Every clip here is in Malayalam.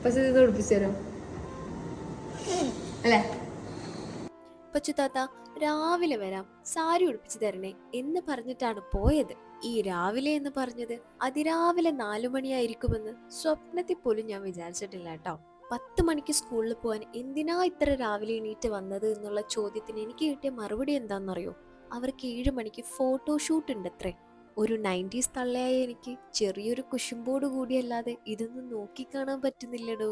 പക്ഷെ ഇത് ഉടുപ്പിച്ചു തരാം അല്ലേ? പച്ചു താത്ത രാവിലെ വരാം, സാരി ഉടുപ്പിച്ചു തരണേ എന്ന് പറഞ്ഞിട്ടാണ് പോയത്. ഈ രാവിലെ എന്ന് പറഞ്ഞത് അതിരാവിലെ 4 മണിയായിരിക്കുമെന്ന് സ്വപ്നത്തിൽ പോലും ഞാൻ വിചാരിച്ചിട്ടില്ല കേട്ടോ. 10 മണിക്ക് സ്കൂളിൽ പോകാൻ എന്തിനാ ഇത്ര രാവിലെ എണീറ്റ് വന്നത് എന്നുള്ള ചോദ്യത്തിന് എനിക്ക് കിട്ടിയ മറുപടി എന്താണെന്നറിയോ? അവർക്ക് 7 മണിക്ക് ഫോട്ടോഷൂട്ട് ഉണ്ട് അത്രേ. ഒരു 90s തള്ളയായ എനിക്ക് ചെറിയൊരു കുശുമ്പോട് കൂടിയല്ലാതെ ഇതൊന്നും നോക്കിക്കാണാൻ പറ്റുന്നില്ലടോ.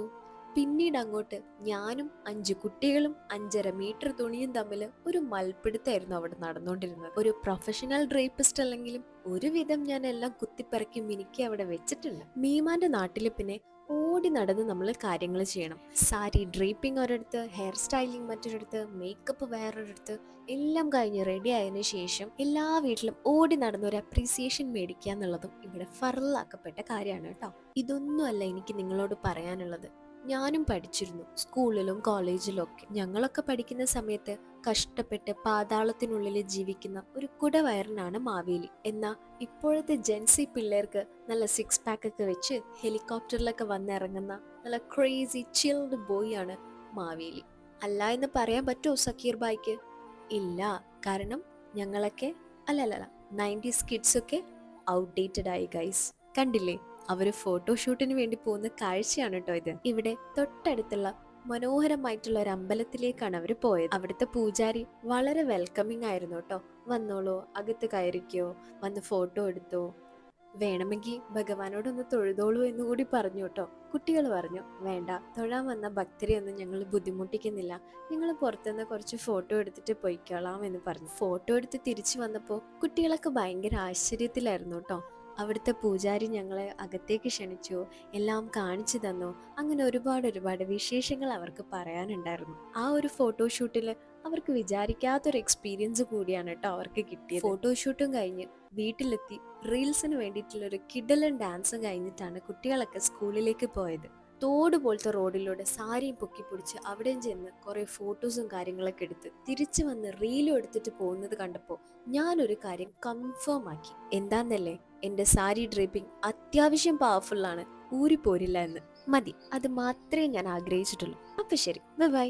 പിന്നീട് അങ്ങോട്ട് ഞാനും 5 കുട്ടികളും 5.5 മീറ്റർ തുണിയും തമ്മിൽ ഒരു മൽപ്പിടുത്തായിരുന്നു അവിടെ നടന്നുകൊണ്ടിരുന്നത്. ഒരു പ്രൊഫഷണൽ ഡ്രേപ്പിസ്റ്റ് അല്ലെങ്കിലും ഒരുവിധം ഞാൻ എല്ലാം കുത്തിപ്പിറക്കി മിനുക്കി അവിടെ വെച്ചിട്ടുണ്ട്. മീമാന്റെ നാട്ടില് പിന്നെ ഓടി നടന്ന് നമ്മൾ കാര്യങ്ങൾ ചെയ്യണം. സാരി ഡ്രേപ്പിംഗ് ഒരിടത്ത്, ഹെയർ സ്റ്റൈലിംഗ് മറ്റൊരിടത്ത്, മേക്കപ്പ് വേറൊരിടത്ത്, എല്ലാം കഴിഞ്ഞ് റെഡി ആയതിനു ശേഷം എല്ലാ വീട്ടിലും ഓടി നടന്ന് ഒരു അപ്രീസിയേഷൻ മേടിക്കുക എന്നുള്ളതും ഇവിടെ ഫറലാക്കപ്പെട്ട കാര്യമാണ് കേട്ടോ. ഇതൊന്നുമല്ല എനിക്ക് നിങ്ങളോട് പറയാനുള്ളത്. ഞാനും പഠിച്ചിരുന്നു, സ്കൂളിലും കോളേജിലും ഒക്കെ. ഞങ്ങളൊക്കെ പഠിക്കുന്ന സമയത്ത് കഷ്ടപ്പെട്ട് പാതാളത്തിനുള്ളിൽ ജീവിക്കുന്ന ഒരു കുടവയറിനാണ് മാവേലി. എന്നാൽ ഇപ്പോഴത്തെ ജെൻസി പിള്ളേർക്ക് നല്ല 6 പാക്ക് ഒക്കെ വെച്ച് ഹെലികോപ്റ്ററിലൊക്കെ വന്നിറങ്ങുന്ന നല്ല ക്രേസി ചിൽഡ് ബോയ് ആണ് മാവേലി. അല്ല എന്ന് പറയാൻ പറ്റുമോ സക്കീർ ബായിക്ക്? ഇല്ല. കാരണം ഞങ്ങളൊക്കെ അല്ലല്ല 90s കിഡ്സ് ഒക്കെ ഔട്ട്ഡേറ്റഡ് ആയി ഗൈസ്. കണ്ടില്ലേ, അവര് ഫോട്ടോഷൂട്ടിന് വേണ്ടി പോകുന്ന കാഴ്ചയാണ് കേട്ടോ ഇത്. ഇവിടെ തൊട്ടടുത്തുള്ള മനോഹരമായിട്ടുള്ള ഒരു അമ്പലത്തിലേക്കാണ് അവർ പോയത്. അവിടുത്തെ പൂജാരി വളരെ വെൽക്കമിങ് ആയിരുന്നു കേട്ടോ. വന്നോളൂ, അകത്ത് കയറിക്കോ, വന്ന് ഫോട്ടോ എടുത്തോ, വേണമെങ്കിൽ ഭഗവാനോടൊന്ന് തൊഴുതോളൂ എന്ന് കൂടി പറഞ്ഞു കേട്ടോ. കുട്ടികൾ പറഞ്ഞു, വേണ്ട, തൊഴാൻ വന്ന ഭക്തരെയൊന്നും ഞങ്ങൾ ബുദ്ധിമുട്ടിക്കുന്നില്ല, ഞങ്ങൾ പുറത്തുനിന്ന് കുറച്ച് ഫോട്ടോ എടുത്തിട്ട് പൊയ്ക്കോളാം എന്ന് പറഞ്ഞു. ഫോട്ടോ എടുത്ത് തിരിച്ചു വന്നപ്പോൾ കുട്ടികളൊക്കെ ഭയങ്കര ആശ്ചര്യത്തിലായിരുന്നു കേട്ടോ. അവിടുത്തെ പൂജാരി ഞങ്ങളെ അകത്തേക്ക് ക്ഷണിച്ചു, എല്ലാം കാണിച്ചു തന്നു. അങ്ങനെ ഒരുപാട് വിശേഷങ്ങൾ അവർക്ക് പറയാനുണ്ടായിരുന്നു. ആ ഒരു ഫോട്ടോഷൂട്ടിൽ അവർക്ക് വിചാരിക്കാത്തൊരു എക്സ്പീരിയൻസ് കൂടിയാണ് കേട്ടോ അവർക്ക് കിട്ടിയത്. ഫോട്ടോഷൂട്ടും കഴിഞ്ഞ് വീട്ടിലെത്തി റീൽസിന് വേണ്ടിയിട്ടുള്ള ഒരു കിഡലൻ ഡാൻസും കഴിഞ്ഞിട്ടാണ് കുട്ടികളൊക്കെ സ്കൂളിലേക്ക് പോയത്. തോട് പോലത്തെ റോഡിലൂടെ സാരിയും പൊക്കി പിടിച്ച് അവിടെയും ചെന്ന് കുറെ ഫോട്ടോസും കാര്യങ്ങളൊക്കെ എടുത്ത് തിരിച്ചു വന്ന് റീലും എടുത്തിട്ട് പോകുന്നത് കണ്ടപ്പോൾ ഞാനൊരു കാര്യം കൺഫേം ആക്കി. എന്താന്നല്ലേ, എന്റെ സാരി ഡ്രേപ്പിംഗ് അത്യാവശ്യം പവർഫുൾ ആണ്, ഊരിപ്പോരില്ല എന്ന്. മതി, അത് മാത്രമേ ഞാൻ ആഗ്രഹിച്ചിട്ടുള്ളൂ. അപ്പൊ ശരി, ബൈ ബൈ.